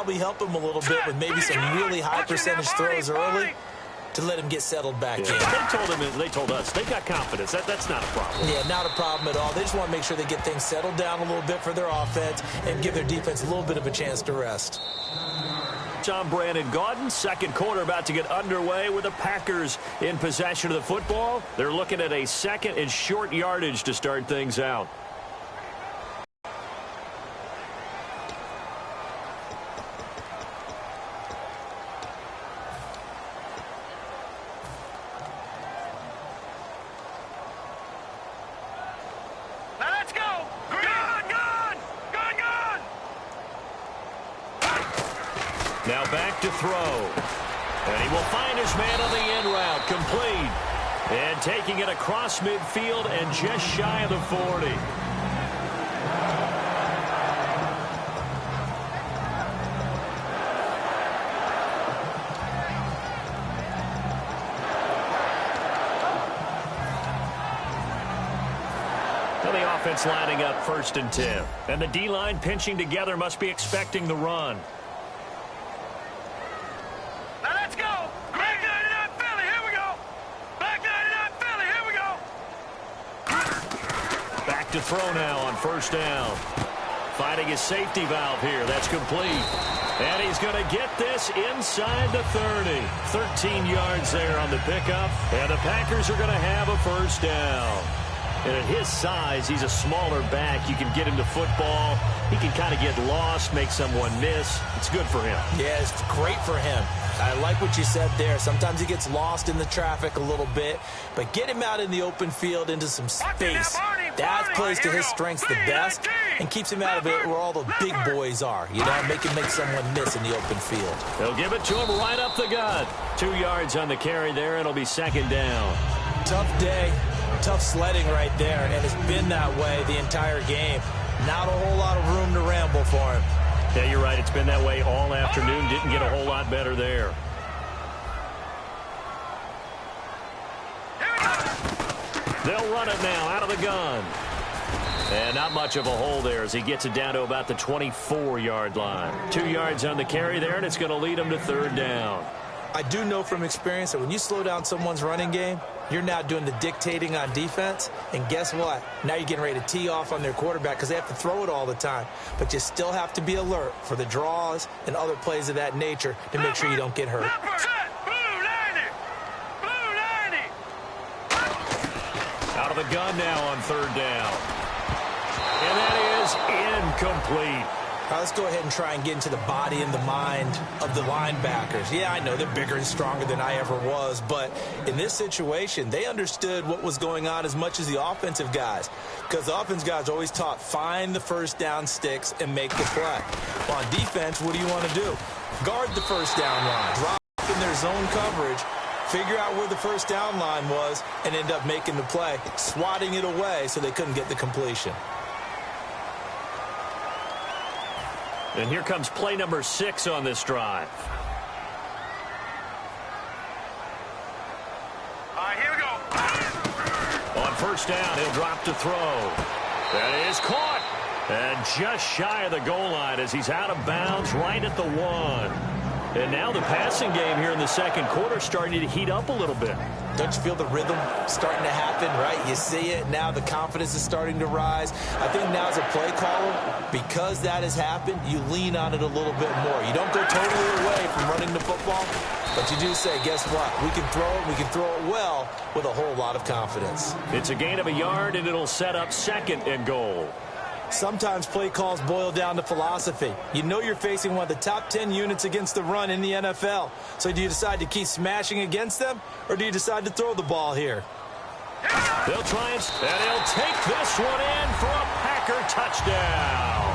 probably help him a little bit with maybe some really high percentage throws early to let him get settled back in. They told us they got confidence. That's not a problem. Yeah, not a problem at all. They just want to make sure they get things settled down a little bit for their offense and give their defense a little bit of a chance to rest. Tom Brandon Gaudin, second quarter about to get underway with the Packers in possession of the football. They're looking at a second and short yardage to start things out. Now back to throw. And he will find his man on the end route. Complete. And taking it across midfield and just shy of the 40. The offense lining up 1st and 10. And the D-line pinching together must be expecting the run. To throw now on 1st down. Finding his safety valve here. That's complete. And he's going to get this inside the 30. 13 yards there on the pickup. And the Packers are going to have a 1st down. And at his size, he's a smaller back. You can get him to football. He can kind of get lost, make someone miss. It's good for him. Yeah, it's great for him. I like what you said there. Sometimes he gets lost in the traffic a little bit, but get him out in the open field into some space. That plays to his strengths the best and keeps him out of it where all the big boys are. You know, make him make someone miss in the open field. They'll give it to him right up the gut. 2 yards on the carry there. It'll be 2nd down. Tough day, tough sledding right there, and it's been that way the entire game. Not a whole lot of room to ramble for him. Yeah, you're right. It's been that way all afternoon. Didn't get a whole lot better there. They'll run it now out of the gun. And not much of a hole there as he gets it down to about the 24-yard line. 2 yards on the carry there, and it's going to lead him to 3rd down. I do know from experience that when you slow down someone's running game, you're now doing the dictating on defense. And guess what? Now you're getting ready to tee off on their quarterback because they have to throw it all the time. But you still have to be alert for the draws and other plays of that nature to make sure you don't get hurt. Out of the gun now on 3rd down. And that is incomplete. All right, let's go ahead and try and get into the body and the mind of the linebackers. Yeah, I know they're bigger and stronger than I ever was, but in this situation, they understood what was going on as much as the offensive guys, because the offensive guys always taught find the 1st down sticks and make the play. Well, on defense, what do you want to do? Guard the 1st down line. Drop in their zone coverage, figure out where the 1st down line was, and end up making the play, swatting it away so they couldn't get the completion. And here comes play number 6 on this drive. All right, here we go. On 1st down, he'll drop to throw. That is caught. And just shy of the goal line as he's out of bounds right at the 1. And now the passing game here in the 2nd quarter starting to heat up a little bit. Don't you feel the rhythm starting to happen, right? You see it. Now the confidence is starting to rise. I think now as a play caller, because that has happened, you lean on it a little bit more. You don't go totally away from running the football, but you do say, guess what? We can throw it. We can throw it well with a whole lot of confidence. It's a gain of a yard, and it'll set up 2nd and goal. Sometimes play calls boil down to philosophy. You know you're facing one of the top 10 units against the run in the NFL. So do you decide to keep smashing against them, or do you decide to throw the ball here? They'll try and he'll take this one in for a Packer touchdown.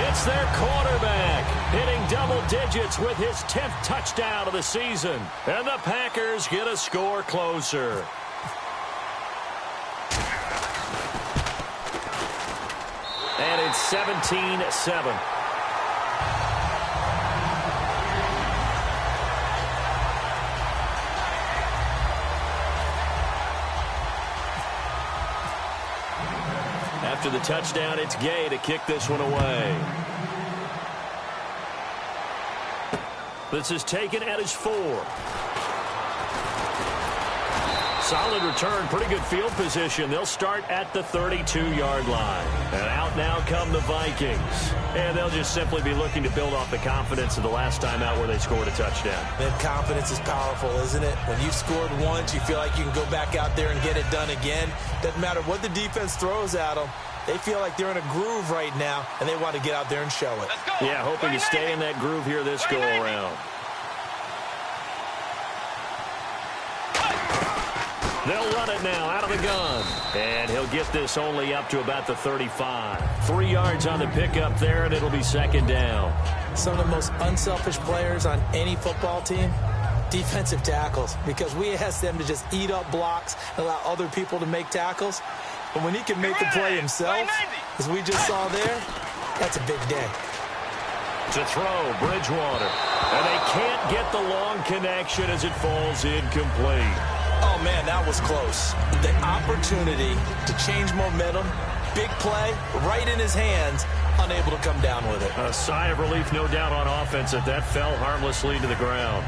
It's their quarterback hitting double digits with his 10th touchdown of the season. And the Packers get a score closer. And it's 17-7. After the touchdown, it's Gay to kick this one away. This is taken at his 4. Solid return, pretty good field position. They'll start at the 32-yard line. And out now come the Vikings. And they'll just simply be looking to build off the confidence of the last time out where they scored a touchdown. And confidence is powerful, isn't it? When you've scored once, you feel like you can go back out there and get it done again. Doesn't matter what the defense throws at them. They feel like they're in a groove right now, and they want to get out there and show it. Yeah, hoping to stay in that groove here this go-around. They'll run it now out of the gun. And he'll get this only up to about the 35. 3 yards on the pickup there, and it'll be second down. Some of the most unselfish players on any football team, defensive tackles, because we ask them to just eat up blocks and allow other people to make tackles. But when he can make the play himself, as we just saw there, that's a big day. To throw, Bridgewater. And they can't get the long connection as it falls incomplete. Oh, man, that was close. The opportunity to change momentum, big play, right in his hands, unable to come down with it. A sigh of relief, no doubt, on offense that fell harmlessly to the ground.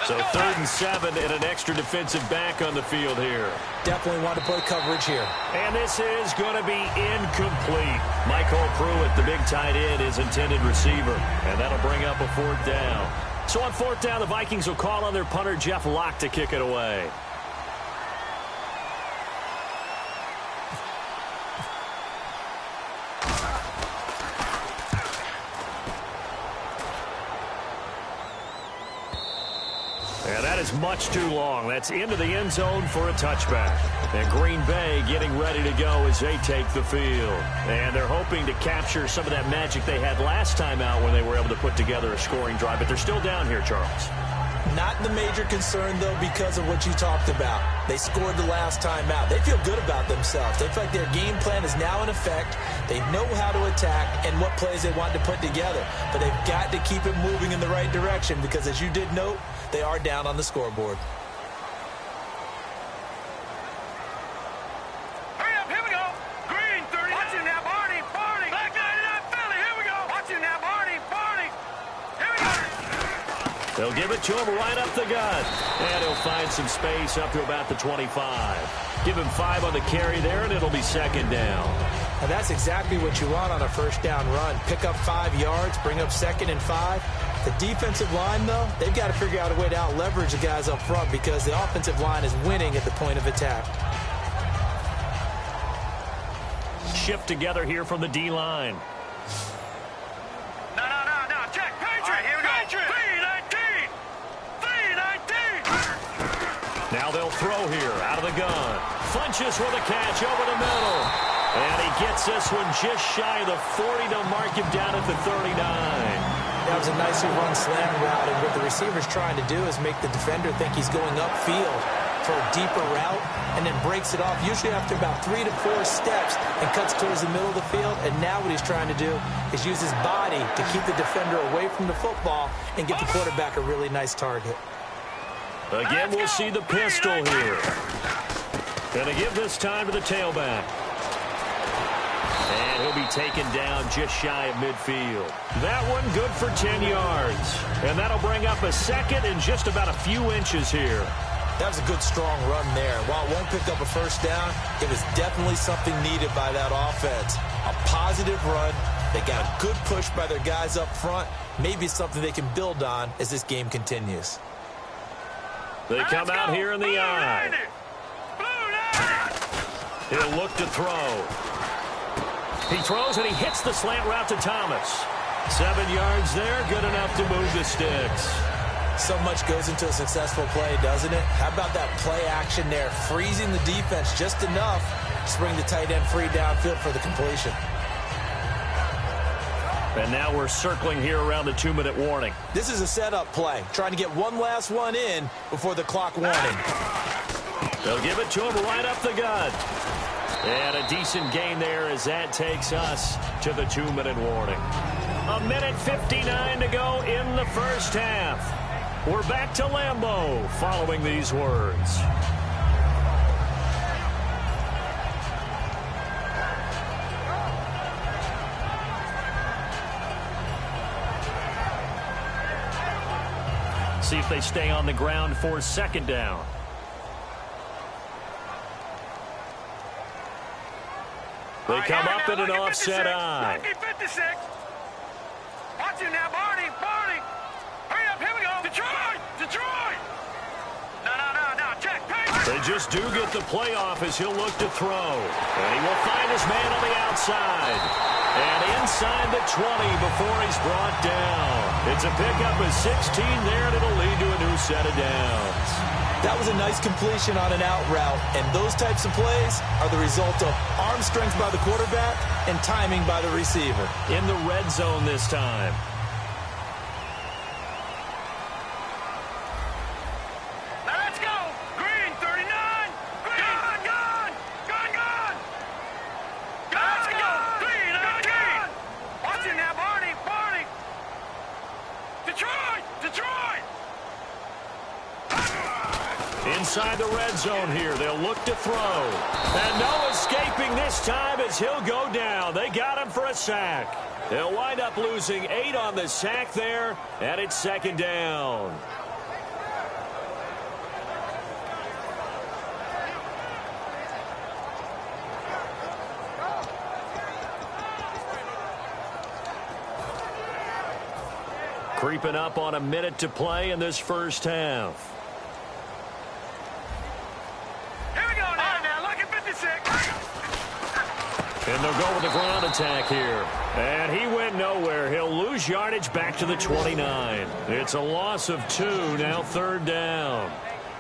So 3rd and 7 and an extra defensive back on the field here. Definitely want to play coverage here. And this is going to be incomplete. Michael Pruitt, the big tight end, is intended receiver. And that'll bring up a 4th down. So on 4th down, the Vikings will call on their punter, Jeff Locke, to kick it away. And that is much too long. That's into the end zone for a touchback. And Green Bay getting ready to go as they take the field. And they're hoping to capture some of that magic they had last time out when they were able to put together a scoring drive. But they're still down here, Charles. Not the major concern, though, because of what you talked about. They scored the last time out. They feel good about themselves. They feel like their game plan is now in effect. They know how to attack and what plays they want to put together. But they've got to keep it moving in the right direction because, as you did note, they are down on the scoreboard. Hurry up, here we go. Green 30. Watch it now, Barney. Barney. Black 99 Philly, here we go. Watch it now, Barney. Barney. Here we go. They'll give it to him right up the gut. And he'll find some space up to about the 25. Give him 5 on the carry there, and it'll be second down. And that's exactly what you want on a first down run. Pick up 5 yards, bring up 2nd and 5. The defensive line, though, they've got to figure out a way to out-leverage the guys up front because the offensive line is winning at the point of attack. Shift together here from the D-line. No. Check. Patriot. All right, here we go. Patriot. 3-19. Now they'll throw here out of the gun. Funches with a catch over the middle. And he gets this one just shy of the 40 to mark him down at the 39. That was a nicely run slant route, and what the receiver's trying to do is make the defender think he's going upfield for a deeper route, and then breaks it off, usually after about 3 to 4 steps, and cuts towards the middle of the field. And now what he's trying to do is use his body to keep the defender away from the football and get the quarterback a really nice target. Again, we'll see the pistol here. Gonna give this time to the tailback. And he'll be taken down just shy of midfield. That one good for 10 yards. And that'll bring up a 2nd and just about a few inches here. That was a good, strong run there. While it won't pick up a first down, it was definitely something needed by that offense. A positive run. They got a good push by their guys up front. Maybe something they can build on as this game continues. They come out here in the eye. He'll look to throw. He throws and he hits the slant route to Thomas. 7 yards there, good enough to move the sticks. So much goes into a successful play, doesn't it? How about that play action there, freezing the defense just enough to bring the tight end free downfield for the completion. And now we're circling here around the 2-minute warning. This is a setup play, trying to get one last one in before the clock warning. They'll give it to him right up the gut. And a decent gain there as that takes us to the 2-minute warning. 1:59 to go in the first half. We're back to Lambeau following these words. See if they stay on the ground for second down. They come up in an offset eye. Lucky 56. Watch him now, Barney. Barney. Hurry up, here we go. Detroit. Detroit. No. Check. They just do get the play off as he'll look to throw. And he will find his man on the outside. And inside the 20 before he's brought down. It's a pickup of 16 there, and it'll lead to a new set of downs. That was a nice completion on an out route, and those types of plays are the result of arm strength by the quarterback and timing by the receiver. In the red zone this time. Now let's go. Green 39. Green. Gone. Let's go. Green 19. Watch him now, Barney. Detroit. Inside the red zone here, they'll look to throw. And no escaping this time as he'll go down. They got him for a sack. They'll wind up losing 8 on the sack there, and it's second down. Creeping up on a minute to play in this first half. And they'll go with the ground attack here. And he went nowhere. He'll lose yardage back to the 29. It's a loss of 2, now third down.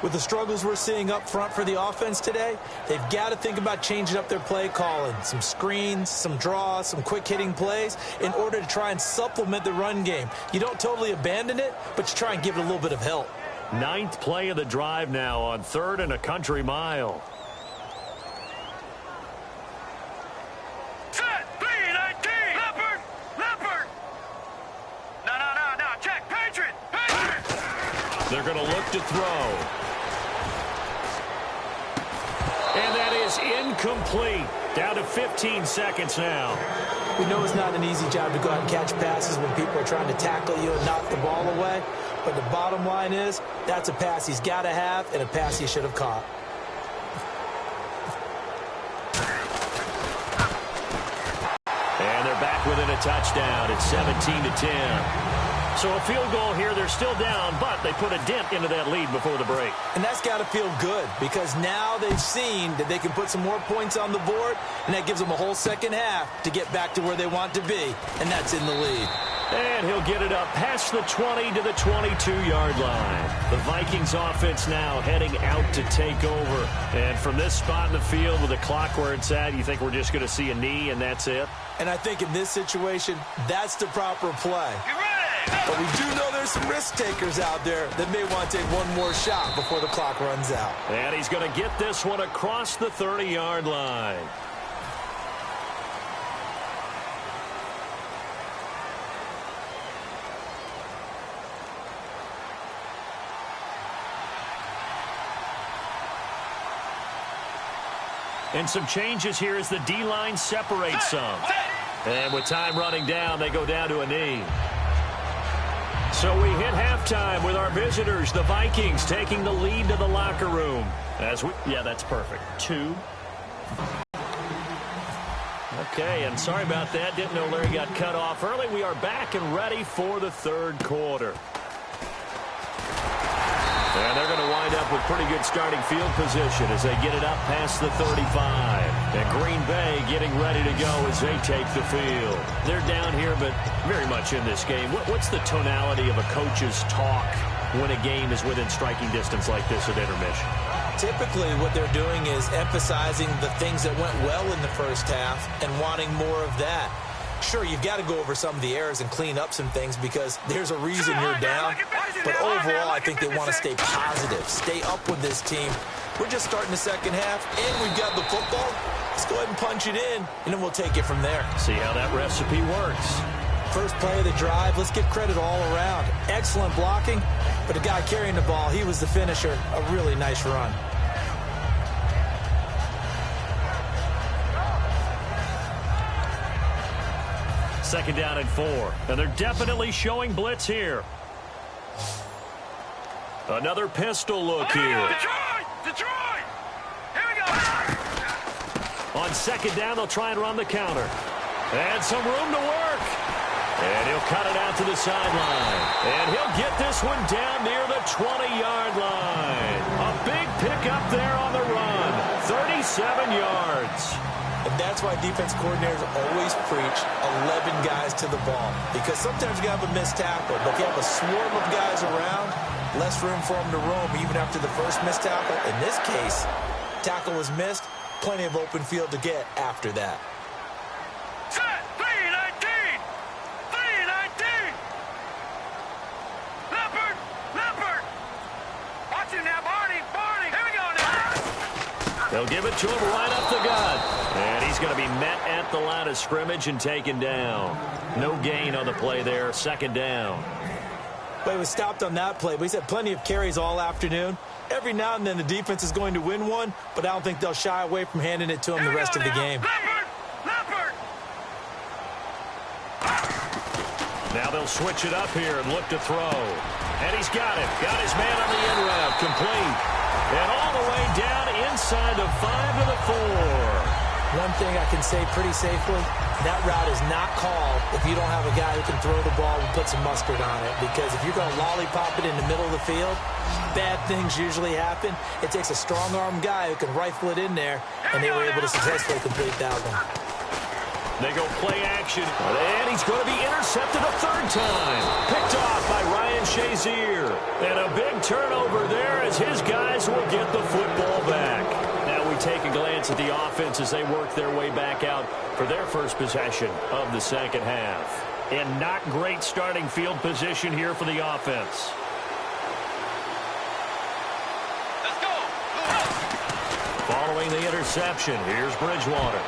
With the struggles we're seeing up front for the offense today, they've got to think about changing up their play calling. Some screens, some draws, some quick-hitting plays in order to try and supplement the run game. You don't totally abandon it, but you try and give it a little bit of help. 9th play of the drive now on 3rd and a country mile. They're going to look to throw. And that is incomplete. Down to 15 seconds now. We know it's not an easy job to go out and catch passes when people are trying to tackle you and knock the ball away. But the bottom line is, that's a pass he's got to have and a pass he should have caught. And they're back within a touchdown. It's 17-10. So a field goal here, they're still down, but they put a dent into that lead before the break. And that's got to feel good because now they've seen that they can put some more points on the board, and that gives them a whole second half to get back to where they want to be, and that's in the lead. And he'll get it up past the 20 to the 22-yard line. The Vikings offense now heading out to take over. And from this spot in the field with the clock where it's at, you think we're just going to see a knee and that's it? And I think in this situation, that's the proper play. But we do know there's some risk takers out there that may want to take one more shot before the clock runs out. And he's going to get this one across the 30-yard line. And some changes here as the D-line separates some. And with time running down, they go down to a knee. So we hit halftime with our visitors, the Vikings, taking the lead to the locker room. Yeah, that's perfect. 2. Okay, and sorry about that. Didn't know Larry got cut off early. We are back and ready for the third quarter. And they're going to wind up with pretty good starting field position as they get it up past the 35. And Green Bay getting ready to go as they take the field. They're down here, but very much in this game. What's the tonality of a coach's talk when a game is within striking distance like this at intermission? Typically, what they're doing is emphasizing the things that went well in the first half and wanting more of that. Sure, you've got to go over some of the errors and clean up some things because there's a reason you're down. But overall, I think they want to stay positive, stay up with this team. We're just starting the second half, and we've got the football. Let's go ahead and punch it in, and then we'll take it from there. See how that recipe works. First play of the drive, let's give credit all around. Excellent blocking, but the guy carrying the ball, he was the finisher. A really nice run. Second down and 4, and they're definitely showing blitz here. Another pistol look here. Detroit! Here we go! On second down, they'll try and run the counter. And some room to work. And he'll cut it out to the sideline. And he'll get this one down near the 20-yard line. A big pickup there on the run. 37 yards. And that's why defense coordinators always preach 11 guys to the ball. Because sometimes you have a missed tackle, but if you have a swarm of guys around, less room for them to roam even after the first missed tackle. In this case, tackle was missed, plenty of open field to get after that. Set! 3-19! 3-19! Leopard! Watch him now, Barney! Here we go now! They'll give it to him right up the gut. And he's going to be met at the line of scrimmage and taken down. No gain on the play there, second down. But he was stopped on that play, but he's had plenty of carries all afternoon. Every now and then the defense is going to win one, but I don't think they'll shy away from handing it to him the rest of the game. Leopard! Now they'll switch it up here and look to throw. And he's got it. Got his man on the in route. Complete. And all the way down inside the 5 to the 4. One thing I can say pretty safely, that route is not called if you don't have a guy who can throw the ball and put some mustard on it. Because if you're going to lollipop it in the middle of the field, bad things usually happen. It takes a strong-arm guy who can rifle it in there, and they were able to successfully complete that one. They go play action, and he's going to be intercepted a third time. Picked off by Ryan Shazier. And a big turnover there as his guys will get the football back. Now we take a glance at the offense as they work their way back out for their first possession of the second half. And not great starting field position here for the offense. Let's go! Following the interception, here's Bridgewater.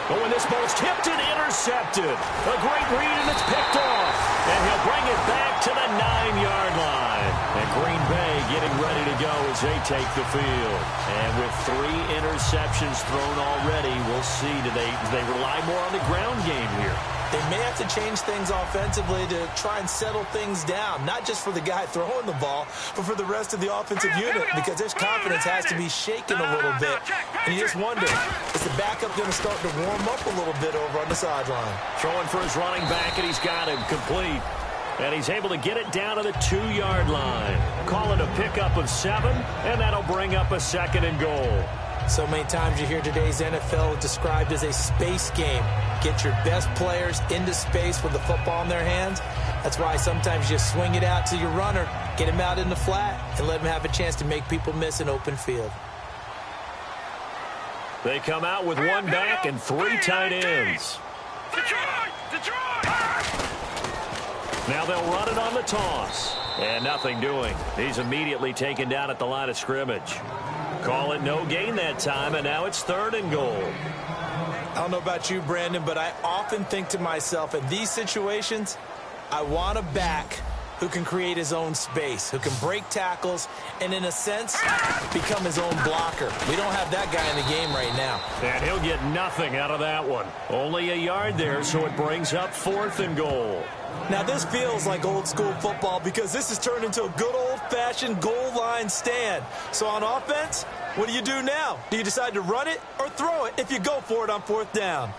Oh, and this ball's tipped and intercepted. A great read, and it's picked off. And he'll bring it back to the 9-yard line. And Green Bay getting ready to go as they take the field. And with 3 interceptions thrown already, we'll see. Do they rely more on the ground game here? They may have to change things offensively to try and settle things down, not just for the guy throwing the ball, but for the rest of the offensive unit, because their confidence has to be shaken a little bit. And you just wonder, is the backup going to start to warm up a little bit over on the sideline? Throwing for his running back, and he's got him complete. And he's able to get it down to the 2-yard line. Call it a pickup of 7, and that'll bring up a 2nd and goal. So many times you hear today's NFL described as a space game. Get your best players into space with the football in their hands. That's why sometimes you swing it out to your runner, get him out in the flat, and let him have a chance to make people miss an open field. They come out with 1 back and 3 tight ends. Detroit! Now they'll run it on the toss. And nothing doing. He's immediately taken down at the line of scrimmage. Call it no gain that time, and now it's 3rd and goal. I don't know about you, Brandon, but I often think to myself, in these situations, I want a back who can create his own space, who can break tackles, and in a sense, become his own blocker. We don't have that guy in the game right now. And he'll get nothing out of that one. Only a yard there, so it brings up 4th and goal. Now, this feels like old school football because this has turned into a good old-fashioned goal line stand. So on offense, what do you do now? Do you decide to run it or throw it if you go for it on 4th down?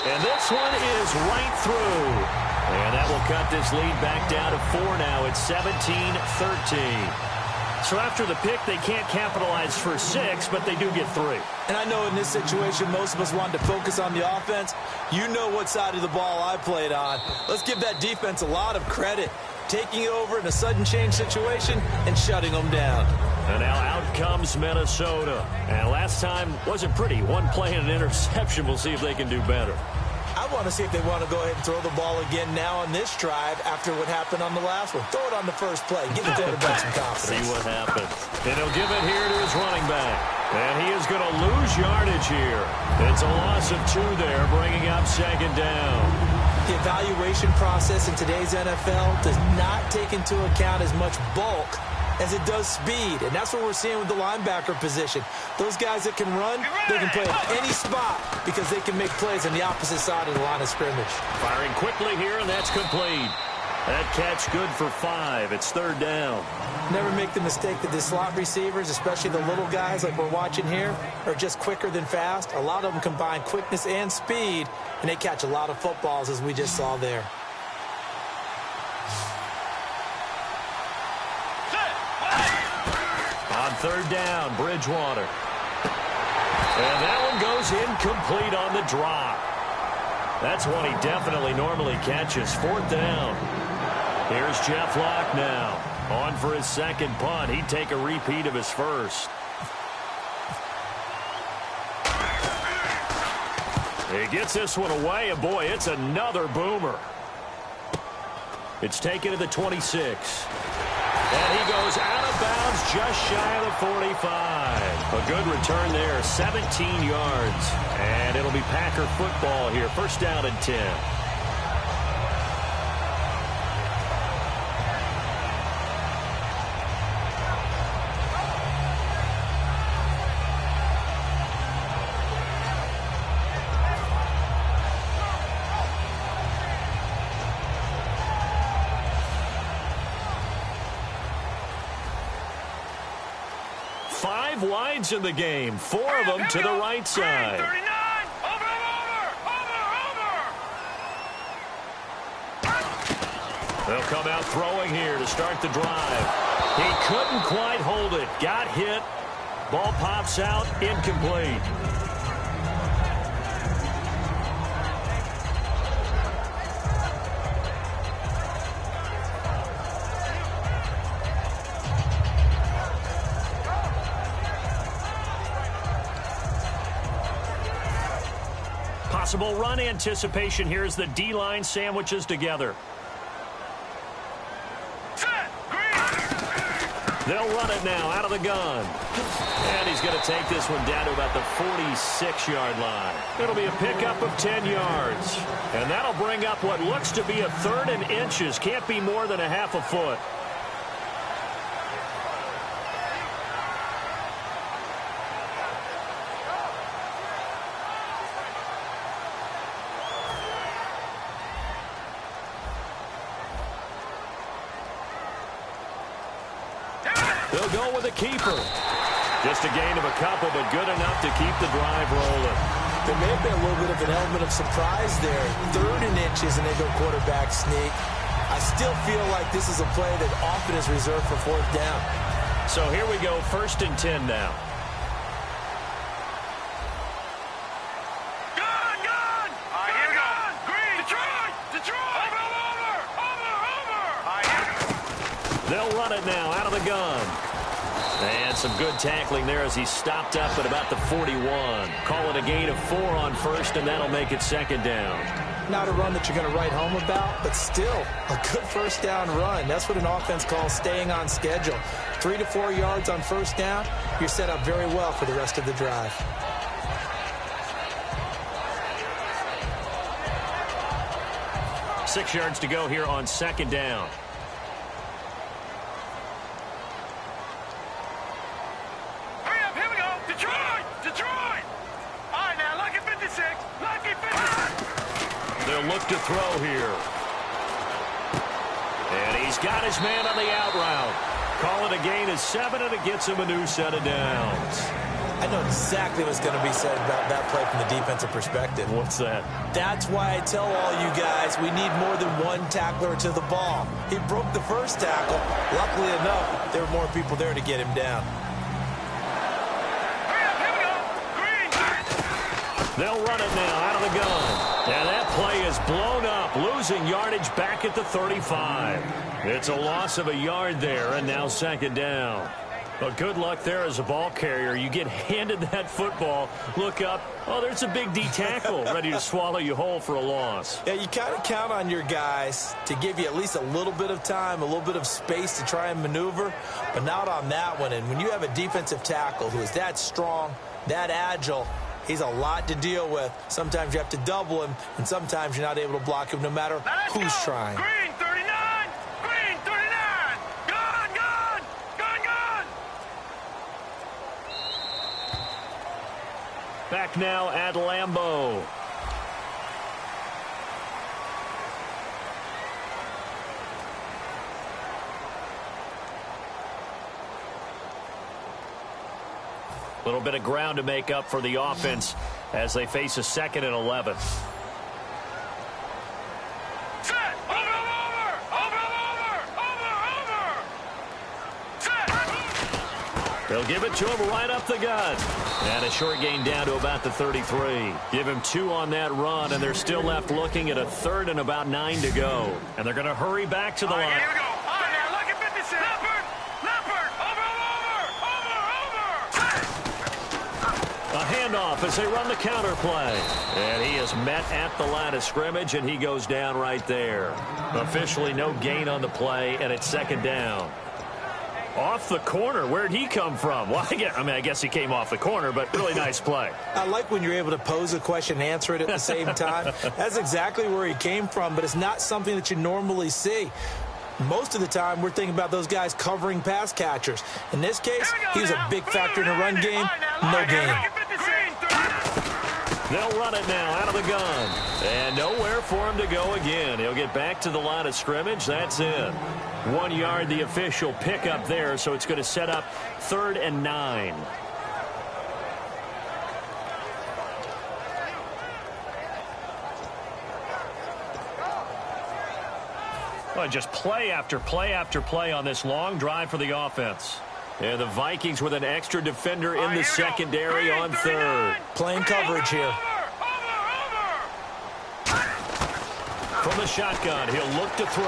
And this one is right through. And that will cut this lead back down to 4 now. It's 17-13. So after the pick, they can't capitalize for 6, but they do get 3. And I know in this situation, most of us wanted to focus on the offense. You know what side of the ball I played on. Let's give that defense a lot of credit. Taking it over in a sudden change situation and shutting them down. And now out comes Minnesota. And last time wasn't pretty. 1 play and an interception. We'll see if they can do better. I want to see if they want to go ahead and throw the ball again now on this drive after what happened on the last one. Throw it on the first play. Give the quarterback some confidence. See what happens. And he'll give it here to his running back. And he is going to lose yardage here. It's a loss of 2 there, bringing up second down. The evaluation process in today's NFL does not take into account as much bulk as it does speed, and that's what we're seeing with the linebacker position. Those guys that can run, they can play at any spot because they can make plays on the opposite side of the line of scrimmage. Firing quickly here, and that's complete. That catch good for 5. It's third down. Never make the mistake that the slot receivers, especially the little guys like we're watching here, are just quicker than fast. A lot of them combine quickness and speed, and they catch a lot of footballs, as we just saw there. On third down, Bridgewater. And that one goes incomplete on the drop. That's one he definitely normally catches. Fourth down. Here's Jeff Locke now. On for his second punt. He'd take a repeat of his first. He gets this one away, and boy, it's another boomer. It's taken to the 26. And he goes out of bounds just shy of the 45. A good return there, 17 yards. And it'll be Packer football here. First down and 10. Wides in the game, 4 of them to the right side. 39, over. They'll come out throwing here to start the drive. He couldn't quite hold it. Got hit. Ball pops out, incomplete. Possible run anticipation here as the D-line sandwiches together. Set, green. They'll run it now out of the gun. And he's going to take this one down to about the 46-yard line. It'll be a pickup of 10 yards. And that'll bring up what looks to be a third and inches. Can't be more than a half a foot. They'll go with a keeper. Just a gain of a couple, but good enough to keep the drive rolling. There may have been a little bit of an element of surprise there. Third and inches, and they go quarterback sneak. I still feel like this is a play that often is reserved for fourth down. So here we go, first and 10 now. Gun! Here we go. Green. Detroit. Over. They'll run it now out of the gun. And some good tackling there as he stopped up at about the 41. Call it a gain of 4 on first, and that'll make it second down. Not a run that you're going to write home about, but still a good first down run. That's what an offense calls staying on schedule. 3 to 4 yards on first down, you're set up very well for the rest of the drive. Six yards to go here on second down. Look to throw here. And he's got his man on the out route. Call it a gain of 7, and it gets him a new set of downs. I know exactly what's going to be said about that play from the defensive perspective. What's that? That's why I tell all you guys we need more than one tackler to the ball. He broke the first tackle. Luckily enough, there were more people there to get him down. They'll run it now out of the gun. And that play is blown up, losing yardage back at the 35. It's a loss of a yard there, and now second down. Well, good luck there as a ball carrier. You get handed that football, look up, oh, there's a big D tackle ready to swallow you whole for a loss. Yeah, you kind of count on your guys to give you at least a little bit of time, a little bit of space to try and maneuver, but not on that one. And when you have a defensive tackle who is that strong, that agile, he's a lot to deal with. Sometimes you have to double him, and sometimes you're not able to block him no matter who's trying. Green 39! Green 39! Gone, gone! Gone, gone! Back now at Lambeau. A little bit of ground to make up for the offense as they face a 2nd and 11. Set! Over! Set! They'll give it to him right up the gut. And a short gain down to about the 33. Give him 2 on that run, and they're still left looking at a 3rd and about 9 to go. And they're going to hurry back to the line. Here we go. All right, now look at 56. Leopard! Over! A handoff as they run the counter play. And he is met at the line of scrimmage, and he goes down right there. Officially no gain on the play, and it's 2nd down. Off the corner. Where'd he come from? Well, I guess he came off the corner, but really nice play. I like when you're able to pose a question and answer it at the same time. That's exactly where he came from, but it's not something that you normally see. Most of the time, we're thinking about those guys covering pass catchers. In this case, he was a big factor in the run game. No gain. They'll run it now out of the gun. And nowhere for him to go again. He'll get back to the line of scrimmage. That's it. 1 yard, the official pickup there, so it's going to set up 3rd and 9. Well, just play after play after play on this long drive for the offense. And the Vikings with an extra defender in the secondary on 3rd. Playing coverage here. From the shotgun, he'll look to throw.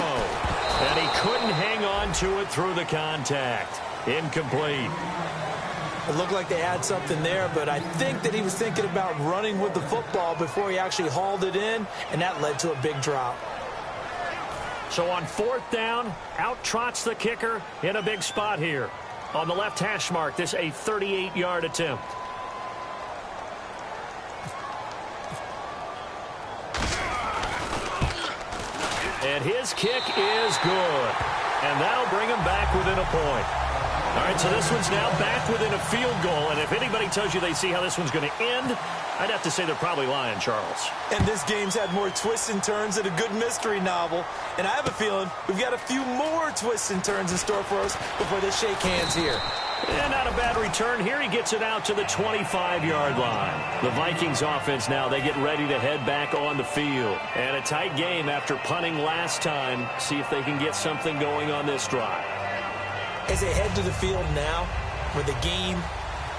And he couldn't hang on to it through the contact. Incomplete. It looked like they had something there, but I think that he was thinking about running with the football before he actually hauled it in, and that led to a big drop. So on 4th down, out trots the kicker in a big spot here. On the left hash mark, this a 38-yard attempt. And his kick is good. And that'll bring him back within a point. All right, so this one's now back within a field goal. And if anybody tells you they see how this one's going to end, I'd have to say they're probably lying, Charles. And this game's had more twists and turns than a good mystery novel. And I have a feeling we've got a few more twists and turns in store for us before they shake hands here. And not a bad return here. He gets it out to the 25-yard line. The Vikings offense now, they get ready to head back on the field. And a tight game after punting last time. See if they can get something going on this drive. As they head to the field now, with the game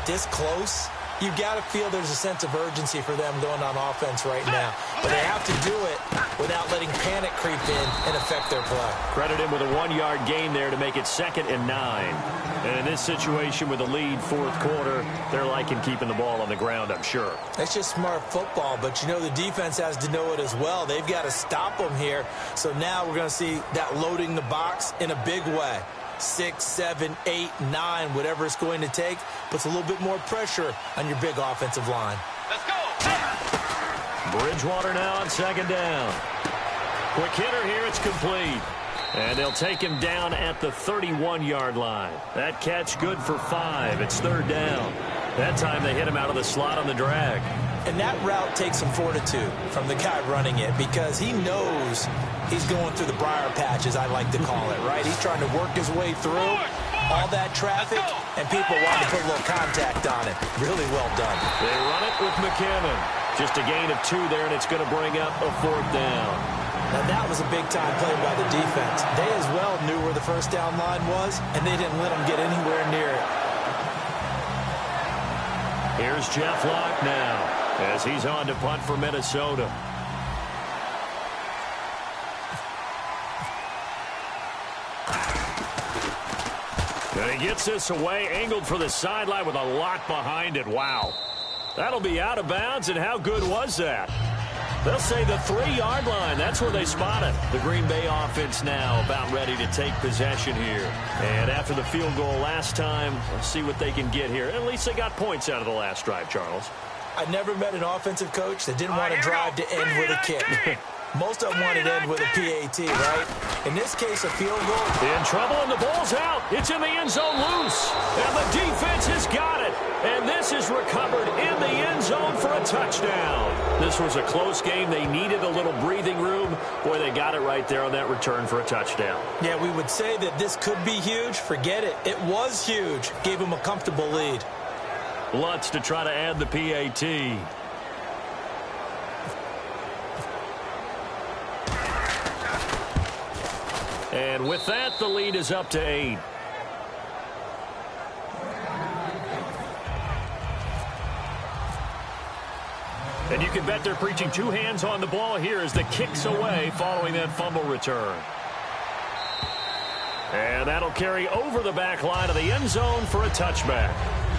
this close, you got to feel there's a sense of urgency for them going on offense right now. But they have to do it without letting panic creep in and affect their play. Credit him with a 1-yard gain there to make it 2nd and 9. And in this situation with a lead 4th quarter, they're liking keeping the ball on the ground, I'm sure. That's just smart football, but you know the defense has to know it as well. They've got to stop them here. So now we're going to see that loading the box in a big way. 6, 7, 8, 9, whatever it's going to take, puts a little bit more pressure on your big offensive line. Let's go! Bridgewater now on 2nd down. Quick hitter here, it's complete. And they'll take him down at the 31-yard line. That catch good for 5. It's 3rd down. That time they hit him out of the slot on the drag. And that route takes some fortitude from the guy running it because he knows he's going through the briar patch, as I like to call it, right? He's trying to work his way through all that traffic, and people want to put a little contact on it. Really well done. They run it with McKinnon. Just a gain of 2 there, and it's going to bring up a 4th down. Now, that was a big-time play by the defense. They as well knew where the first down line was, and they didn't let them get anywhere near it. Here's Jeff Locke now as he's on to punt for Minnesota. And he gets this away, angled for the sideline with a lot behind it. Wow. That'll be out of bounds, and how good was that? They'll say the 3-yard line. That's where they spot it. The Green Bay offense now about ready to take possession here. And after the field goal last time, let's see what they can get here. At least they got points out of the last drive, Charles. I never met an offensive coach that didn't want to drive to end with a kick. Most of them wanted to end with a PAT, right? In this case, a field goal. In trouble, and the ball's out. It's in the end zone loose. And the defense has got it. And this is recovered in the end zone for a touchdown. This was a close game. They needed a little breathing room. Boy, they got it right there on that return for a touchdown. Yeah, we would say that this could be huge. Forget it. It was huge. Gave them a comfortable lead. Lutz to try to add the PAT. And with that, the lead is up to 8. And you can bet they're preaching 2 hands on the ball here as the kick's away following that fumble return. And that'll carry over the back line of the end zone for a touchback.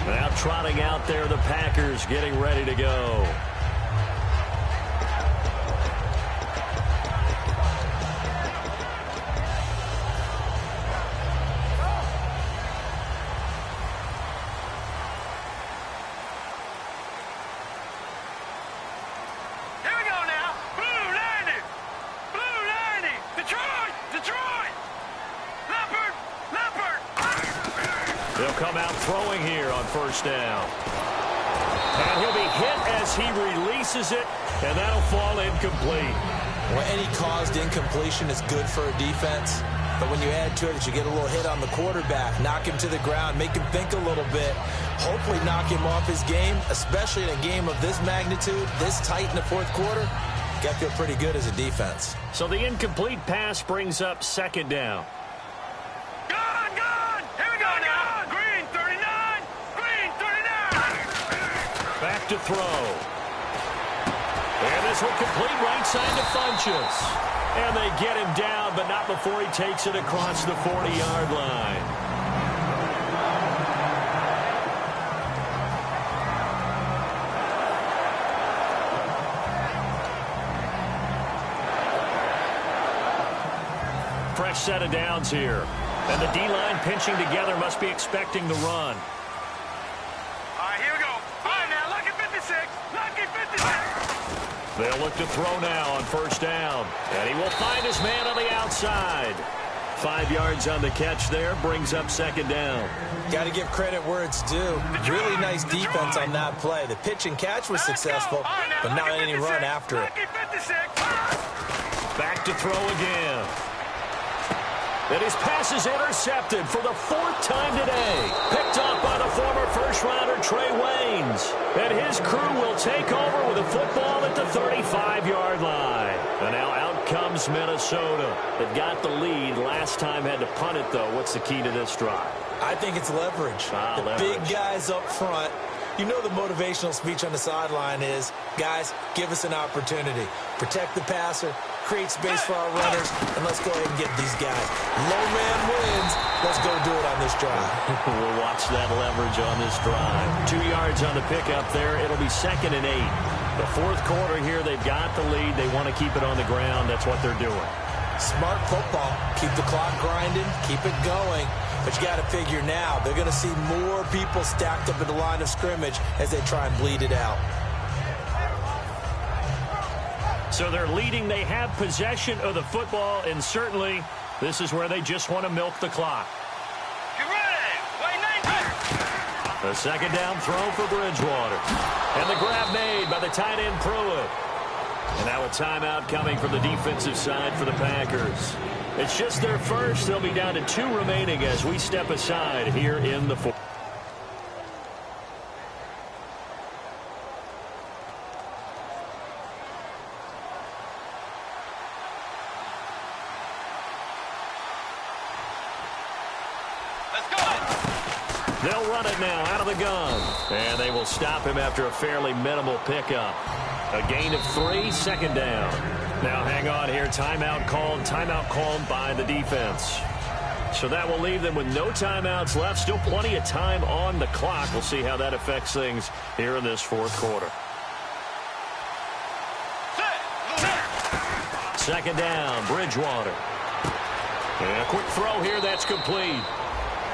Now trotting out there, the Packers getting ready to go. First down. And he'll be hit as he releases it, and that'll fall incomplete. Well, any caused incompletion is good for a defense, but when you add to it that you get a little hit on the quarterback, knock him to the ground, make him think a little bit, hopefully knock him off his game, especially in a game of this magnitude, this tight in the fourth quarter, you got to feel pretty good as a defense. So the incomplete pass brings up second down. To throw. And this will complete right side to Funchess. And they get him down, but not before he takes it across the 40-yard line. Fresh set of downs here. And the D-line pinching together must be expecting the run. They'll look to throw now on first down. And he will find his man on the outside. 5 yards on the catch there, brings up second down. Got to give credit where it's due. Really nice defense on that play. The pitch and catch was successful, but not any run after it. Back to throw again. And his pass is intercepted for the 4th time today. Picked off by the former first-rounder Trey Waynes. And his crew will take over with a football at the 35-yard line. And now out comes Minnesota. They've got the lead. Last time had to punt it, though. What's the key to this drive? I think it's leverage. Big guys up front. You know the motivational speech on the sideline is, guys, give us an opportunity. Protect the passer, create space for our runners, and let's go ahead and get these guys. Low man wins. Let's go do it on this drive. We'll watch that leverage on this drive. 2 yards on the pickup there. It'll be 2nd and 8. The fourth quarter here, they've got the lead. They want to keep it on the ground. That's what they're doing. Smart football. Keep the clock grinding. Keep it going. But you got to figure now, they're going to see more people stacked up at the line of scrimmage as they try and bleed it out. So they're leading. They have possession of the football, and certainly this is where they just want to milk the clock. A second down throw for Bridgewater. And the grab made by the tight end Pruitt. And now a timeout coming from the defensive side for the Packers. It's just their first. They'll be down to 2 remaining as we step aside here in the fourth. They'll run it now out of the gun. And they will stop him after a fairly minimal pickup. A gain of 3, second down. Now hang on here. Timeout called by the defense. So that will leave them with no timeouts left. Still plenty of time on the clock. We'll see how that affects things here in this fourth quarter. Second down, Bridgewater. And a quick throw here, that's complete.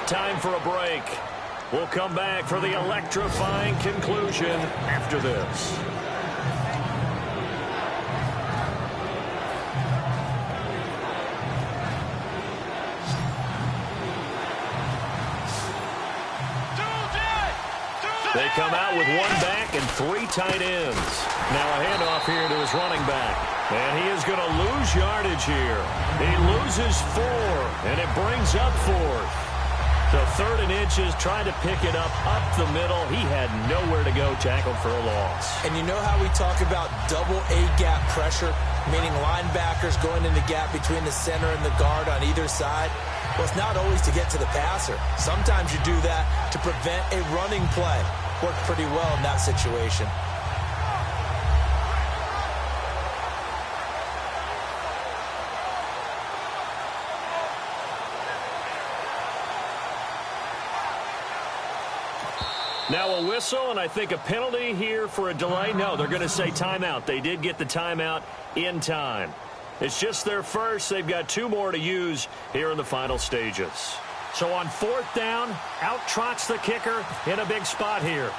Time for a break. We'll come back for the electrifying conclusion after this. They come out with one back and three tight ends. Now a handoff here to his running back. And he is going to lose yardage here. He loses 4, and it brings up 4th. So 3rd and inches, trying to pick it up the middle. He had nowhere to go, tackled for a loss. And you know how we talk about double A-gap pressure, meaning linebackers going in the gap between the center and the guard on either side? Well, it's not always to get to the passer. Sometimes you do that to prevent a running play. Worked pretty well in that situation. Now a whistle, and I think a penalty here for a delay. No, they're going to say timeout. They did get the timeout in time. It's just their first. They've got 2 more to use here in the final stages. So on 4th down, out trots the kicker in a big spot here.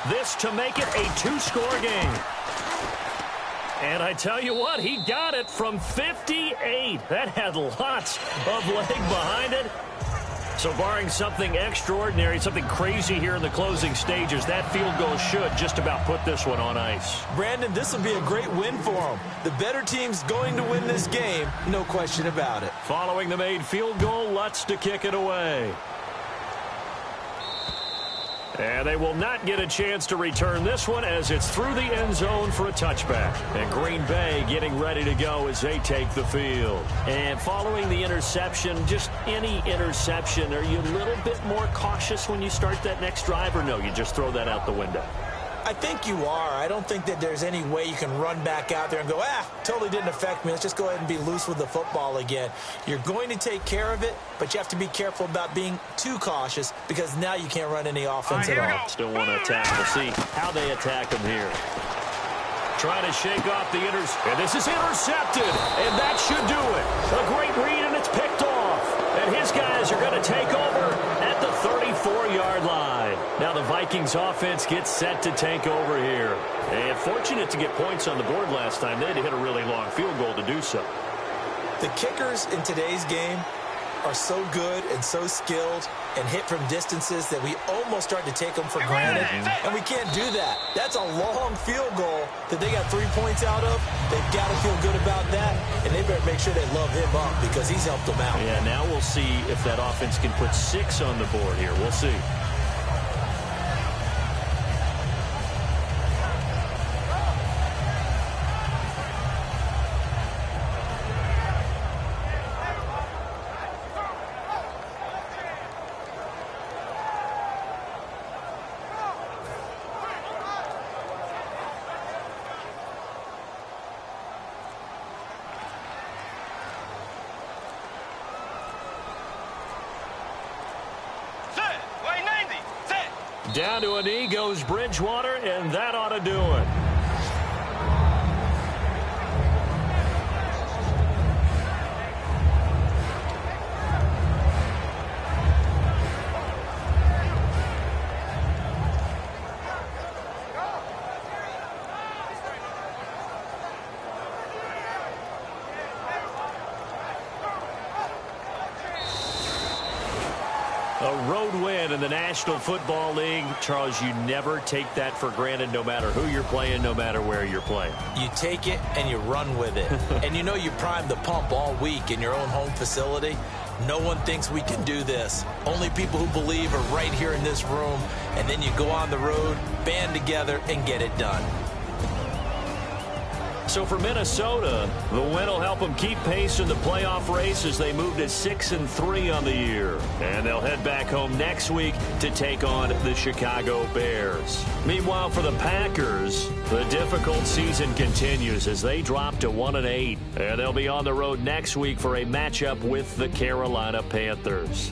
This to make it a 2-score game. And I tell you what, he got it from 58. That had lots of leg behind it. So barring something extraordinary, something crazy here in the closing stages, that field goal should just about put this one on ice. Brandon, this will be a great win for them. The better team's going to win this game, no question about it. Following the made field goal, Lutz to kick it away. And they will not get a chance to return this one as it's through the end zone for a touchback. And Green Bay getting ready to go as they take the field. And following the interception, just any interception, are you a little bit more cautious when you start that next drive, or no, you just throw that out the window? I think you are. I don't think that there's any way you can run back out there and go, totally didn't affect me. Let's just go ahead and be loose with the football again. You're going to take care of it, but you have to be careful about being too cautious because now you can't run any offense at all. Still want to attack. We'll see how they attack him here. Trying to shake off the and this is intercepted, and that should do it. A great read, and it's picked off. And his guys are going to take over at the 34-yard line. Now the Vikings offense gets set to take over here. And fortunate to get points on the board last time. They had to hit a really long field goal to do so. The kickers in today's game are so good and so skilled and hit from distances that we almost start to take them for granted. And we can't do that. That's a long field goal that they got 3 points out of. They've got to feel good about that, and they better make sure they love him up because he's helped them out. Yeah, now we'll see if that offense can put 6 on the board here. We'll see. Down to a knee goes Bridgewater, and that ought to do it. A road win in the National Football League. Charles, you never take that for granted no matter who you're playing, no matter where you're playing. You take it and you run with it. And you know you primed the pump all week in your own home facility. No one thinks we can do this. Only people who believe are right here in this room. And then you go on the road, band together, and get it done. So for Minnesota, the win will help them keep pace in the playoff race as they move to 6-3 on the year. And they'll head back home next week to take on the Chicago Bears. Meanwhile, for the Packers, the difficult season continues as they drop to 1-8. And they'll be on the road next week for a matchup with the Carolina Panthers.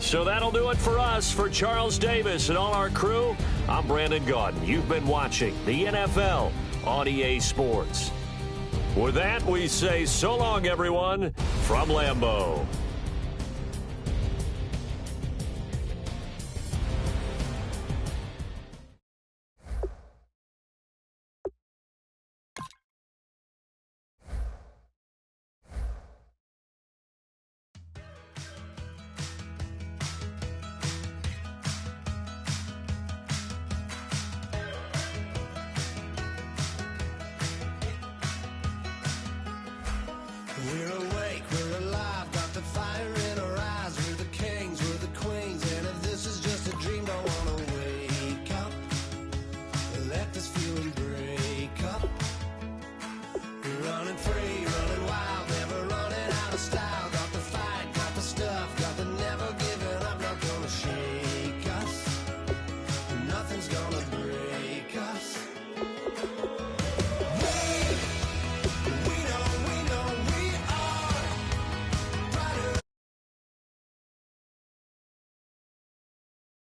So that'll do it for us. For Charles Davis and all our crew, I'm Brandon Gaudin. You've been watching the NFL on EA Sports. With that, we say so long, everyone, from Lambeau.